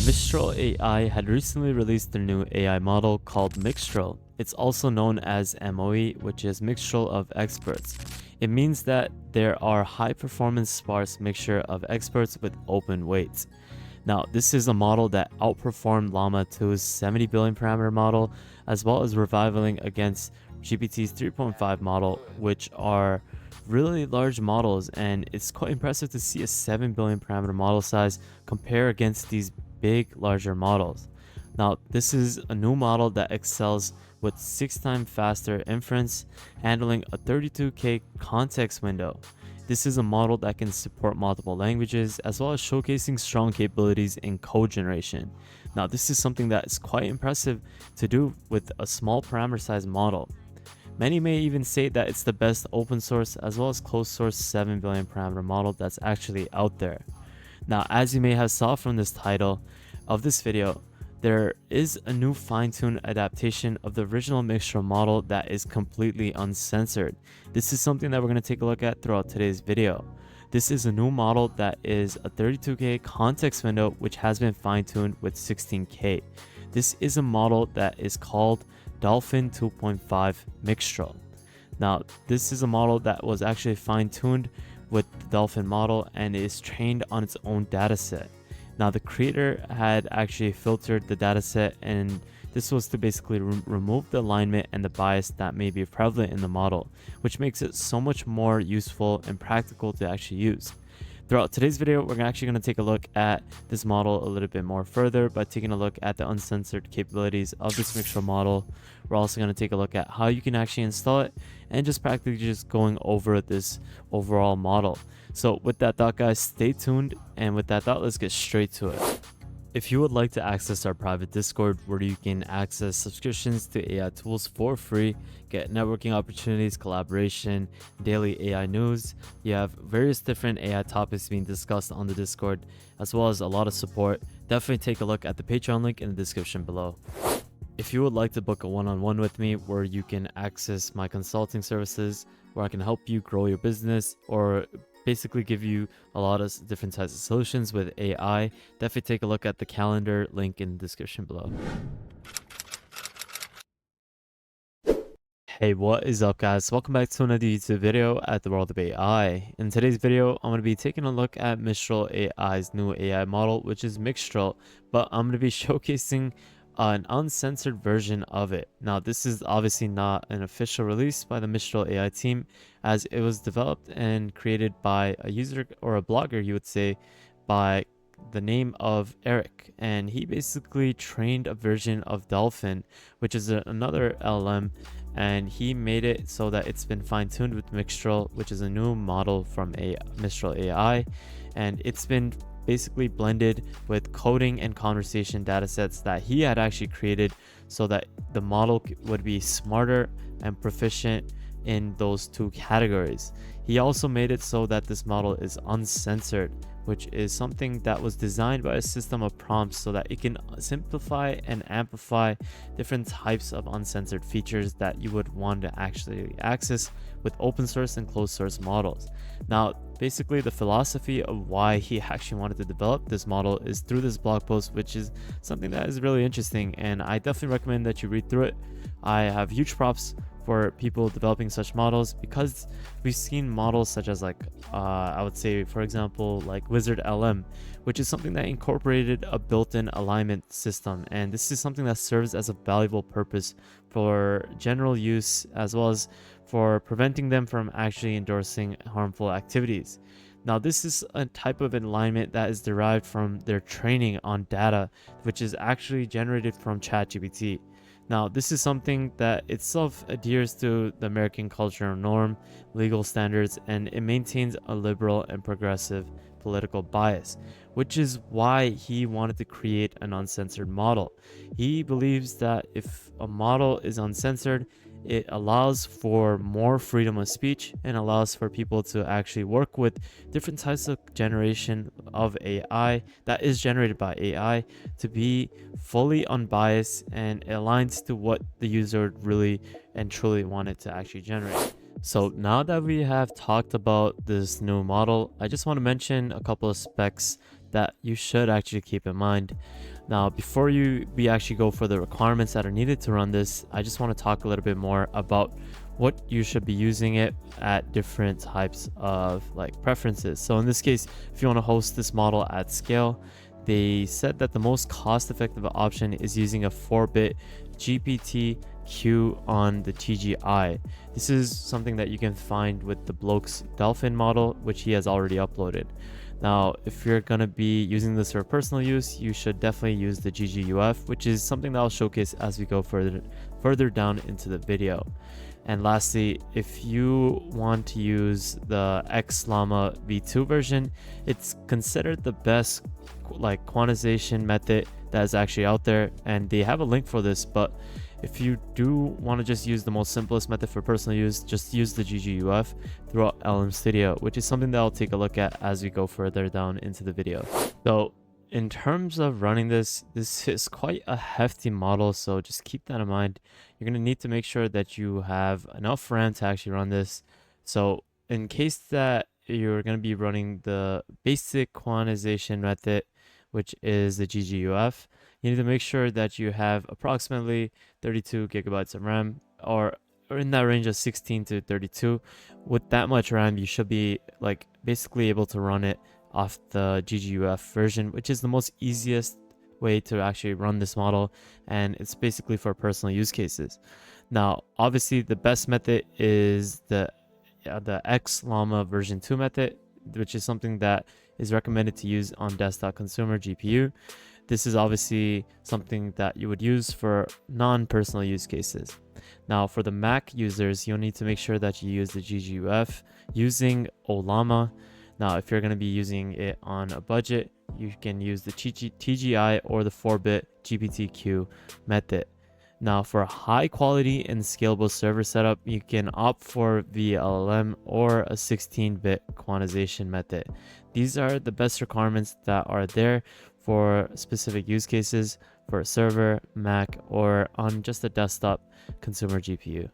Mistral AI had recently released their new AI model called Mixtral. It's also known as MOE, which is Mixtral of Experts. It means that there are high-performance sparse mixture of experts with open weights. Now, this is a model that outperformed Llama 2's 70 billion parameter model, as well as rivaling against GPT's 3.5 model, which are really large models, and it's quite impressive to see a 7 billion parameter model size compare against these big, larger models. Now, this is a new model that excels with 6 times faster inference, handling a 32K context window. This is a model that can support multiple languages, as well as showcasing strong capabilities in code generation. Now, this is something that is quite impressive to do with a small parameter size model. Many may even say that it's the best open source as well as closed source 7 billion parameter model that's actually out there. Now, as you may have saw from this title of this video, there is a new fine-tuned adaptation of the original Mixtral model that is completely uncensored. This is something that we're going to take a look at throughout today's video. This is a new model that is a 32K context window which has been fine-tuned with 16K. This is a model that is called Dolphin 2.5 Mixtral. Now, this is a model that was actually fine-tuned with the Dolphin model and is trained on its own dataset. Now, the creator had actually filtered the dataset, and this was to basically remove the alignment and the bias that may be prevalent in the model, which makes it so much more useful and practical to actually use. Throughout today's video, we're actually going to take a look at this model a little bit more further by taking a look at the uncensored capabilities of this Mixtral model. We're also going to take a look at how you can actually install it and just practically just going over this overall model. So with that thought, guys, stay tuned, and with that thought, let's get straight to it. If you would like to access our private Discord where you can access subscriptions to AI tools for free, get networking opportunities, collaboration, daily AI news, you have various different AI topics being discussed on the Discord, as well as a lot of support, definitely take a look at the Patreon link in the description below. If you would like to book a one-on-one with me where you can access my consulting services, where I can help you grow your business or basically give you a lot of different types of solutions with AI, definitely take a look at the calendar link in the description below. Hey, what is up, guys? Welcome back to another YouTube video at the World of AI. In today's video, I'm going to be taking a look at Mistral AI's new AI model, which is Mixtral, but I'm going to be showcasing an uncensored version of it. Now, this is obviously not an official release by the Mistral AI team, as it was developed and created by a user or a blogger, you would say, by the name of Eric, and he basically trained a version of Dolphin, which is another LLM, and he made it so that it's been fine-tuned with Mixtral, which is a new model from Mistral AI, and it's been basically blended with coding and conversation datasets that he had actually created so that the model would be smarter and proficient in those two categories. He also made it so that this model is uncensored, which is something that was designed by a system of prompts so that it can simplify and amplify different types of uncensored features that you would want to actually access with open source and closed source models. Now, basically the philosophy of why he actually wanted to develop this model is through this blog post, which is something that is really interesting, and I definitely recommend that you read through it. I have huge props for people developing such models, because we've seen models such as I would say, for example, like Wizard LM, which is something that incorporated a built-in alignment system, and this is something that serves as a valuable purpose for general use as well as for preventing them from actually endorsing harmful activities. Now, this is a type of alignment that is derived from their training on data, which is actually generated from ChatGPT. Now, this is something that itself adheres to the American cultural norm, legal standards, and it maintains a liberal and progressive political bias, which is why he wanted to create an uncensored model. He believes that if a model is uncensored, it allows for more freedom of speech and allows for people to actually work with different types of generation of AI that is generated by AI to be fully unbiased and aligns to what the user really and truly wanted to actually generate. So now that we have talked about this new model, I just want to mention a couple of specs that you should actually keep in mind. Now, before we actually go for the requirements that are needed to run this, I just want to talk a little bit more about what you should be using it at different types of like preferences. So in this case, if you want to host this model at scale, they said that the most cost-effective option is using a 4-bit GPT-Q on the TGI. This is something that you can find with the bloke's Dolphin model, which he has already uploaded. Now, if you're going to be using this for personal use, you should definitely use the GGUF, which is something that I'll showcase as we go further down into the video. And lastly, if you want to use the XLlama v2 version, it's considered the best like quantization method that is actually out there, and they have a link for this. But if you do want to just use the most simplest method for personal use, just use the GGUF throughout LM Studio, which is something that I'll take a look at as we go further down into the video. So in terms of running this is quite a hefty model, so just keep that in mind. You're going to need to make sure that you have enough RAM to actually run this. So in case that you're going to be running the basic quantization method, which is the GGUF, you need to make sure that you have approximately 32 gigabytes of RAM, or in that range of 16 to 32. With that much RAM, you should be like basically able to run it off the GGUF version, which is the most easiest way to actually run this model, and it's basically for personal use cases. Now, obviously, the best method is the XLlama version 2 method, which is something that is recommended to use on desktop consumer GPU. This is obviously something that you would use for non-personal use cases. Now, for the Mac users, you'll need to make sure that you use the GGUF using Ollama. Now, if you're going to be using it on a budget, you can use the TGI or the 4-bit GPT-Q method. Now, for a high quality and scalable server setup, you can opt for VLLM or a 16-bit quantization method. These are the best requirements that are there for specific use cases for a server, Mac, or on just a desktop consumer GPU.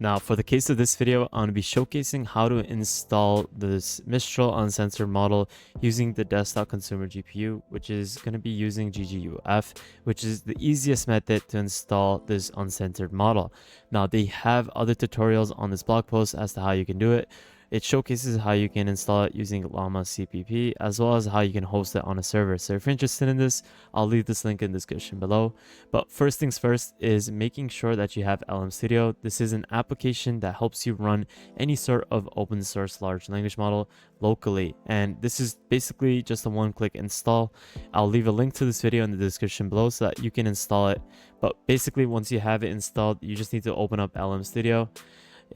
Now, for the case of this video, I'm going to be showcasing how to install this Mistral uncensored model using the desktop consumer GPU, which is going to be using GGUF, which is the easiest method to install this uncensored model. Now, they have other tutorials on this blog post as to how you can do it. It showcases how you can install it using Llama CPP, as well as how you can host it on a server. So if you're interested in this, I'll leave this link in the description below. But first things first is making sure that you have LM Studio. This is an application that helps you run any sort of open source large language model locally. And this is basically just a one-click install. I'll leave a link to this video in the description below so that you can install it. But basically, once you have it installed, you just need to open up LM Studio.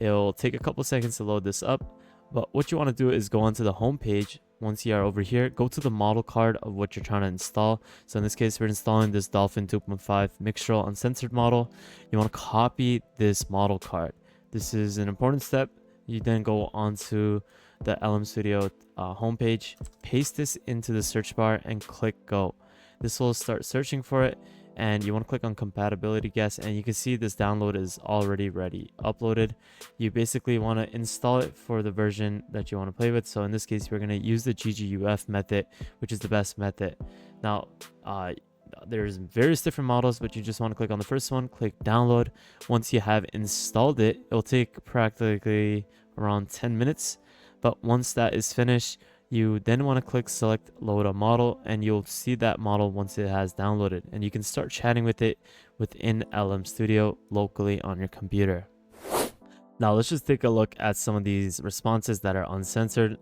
It'll take a couple seconds to load this up. But what you want to do is go onto the home page. Once you are over here, go to the model card of what you're trying to install. So in this case, we're installing this Dolphin 2.5 Mixtral uncensored model. You want to copy this model card. This is an important step. You then go onto the LM Studio homepage, paste this into the search bar and click go. This will start searching for it, and you want to click on compatibility guess, and you can see this download is already ready uploaded. You basically want to install it for the version that you want to play with. So in this case, we're going to use the GGUF method, which is the best method. Now there's various different models, but you just want to click on the first one, click download. Once you have installed it, it'll take practically around 10 minutes. But once that is finished, you then want to click select load a model, and you'll see that model once it has downloaded, and you can start chatting with it within LM Studio locally on your computer. Now let's just take a look at some of these responses that are uncensored.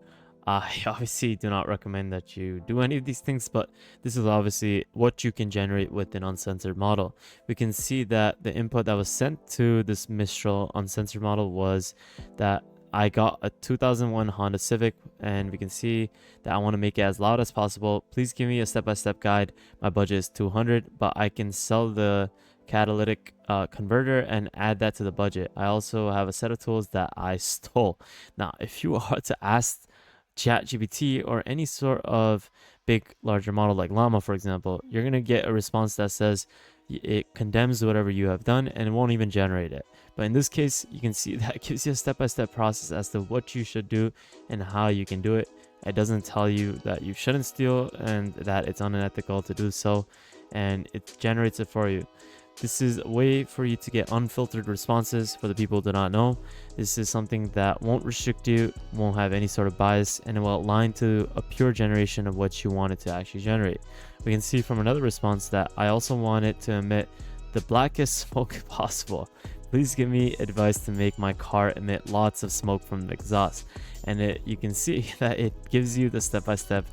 I obviously do not recommend that you do any of these things, but this is obviously what you can generate with an uncensored model. We can see that the input that was sent to this Mistral uncensored model was that I got a 2001 Honda Civic, and we can see that I want to make it as loud as possible. Please give me a step-by-step guide. My budget is 200, but I can sell the catalytic converter and add that to the budget. I also have a set of tools that I stole. Now, if you are to ask ChatGPT or any sort of big larger model like Llama, for example, you're going to get a response that says it condemns whatever you have done and it won't even generate it. But in this case, you can see that gives you a step-by-step process as to what you should do and how you can do it. It doesn't tell you that you shouldn't steal and that it's unethical to do so. and it generates it for you. This is a way for you to get unfiltered responses. For the people who do not know, this is something that won't restrict you, won't have any sort of bias, and it will align to a pure generation of what you want it to actually generate. We can see from another response that I also want it to emit the blackest smoke possible. Please give me advice to make my car emit lots of smoke from the exhaust. And you can see that it gives you the step-by-step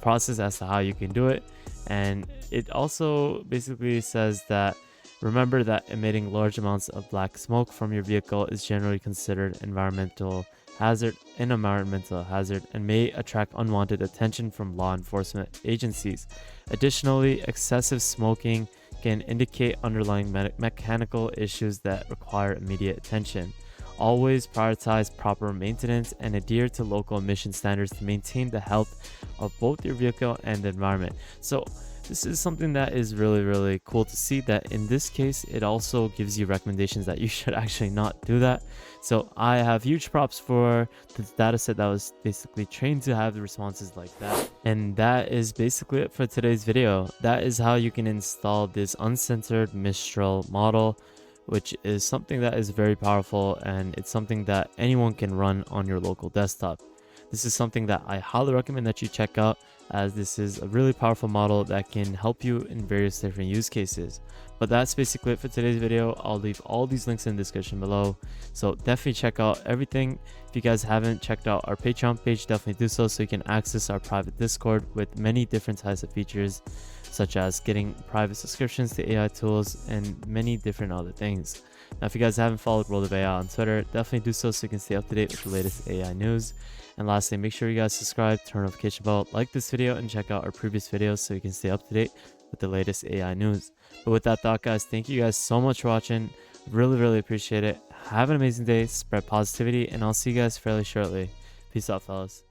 process as to how you can do it. And it also basically says that remember that emitting large amounts of black smoke from your vehicle is generally considered an environmental hazard and may attract unwanted attention from law enforcement agencies. Additionally, excessive smoking can indicate underlying mechanical issues that require immediate attention. Always prioritize proper maintenance and adhere to local emission standards to maintain the health of both your vehicle and the environment. So this is something that is really cool to see, that in this case it also gives you recommendations that you should actually not do that. So I have huge props for the dataset that was basically trained to have the responses like that. And that is basically it for today's video. That is how you can install this uncensored Mistral model, which is something that is very powerful, and it's something that anyone can run on your local desktop. This is something that I highly recommend that you check out, as this is a really powerful model that can help you in various different use cases. But that's basically it for today's video. I'll leave all these links in the description below, so definitely check out everything. If you guys haven't checked out our Patreon page, definitely do so you can access our private Discord with many different types of features, such as getting private subscriptions to AI tools and many different other things. Now, if you guys haven't followed World of AI on Twitter, definitely do so you can stay up to date with the latest AI news. And lastly, make sure you guys subscribe, turn on notification bell, like this video, and check out our previous videos so you can stay up to date with the latest AI news. But with that thought, guys, thank you guys so much for watching. Really appreciate it. Have an amazing day, spread positivity, and I'll see you guys fairly shortly. Peace out, fellas.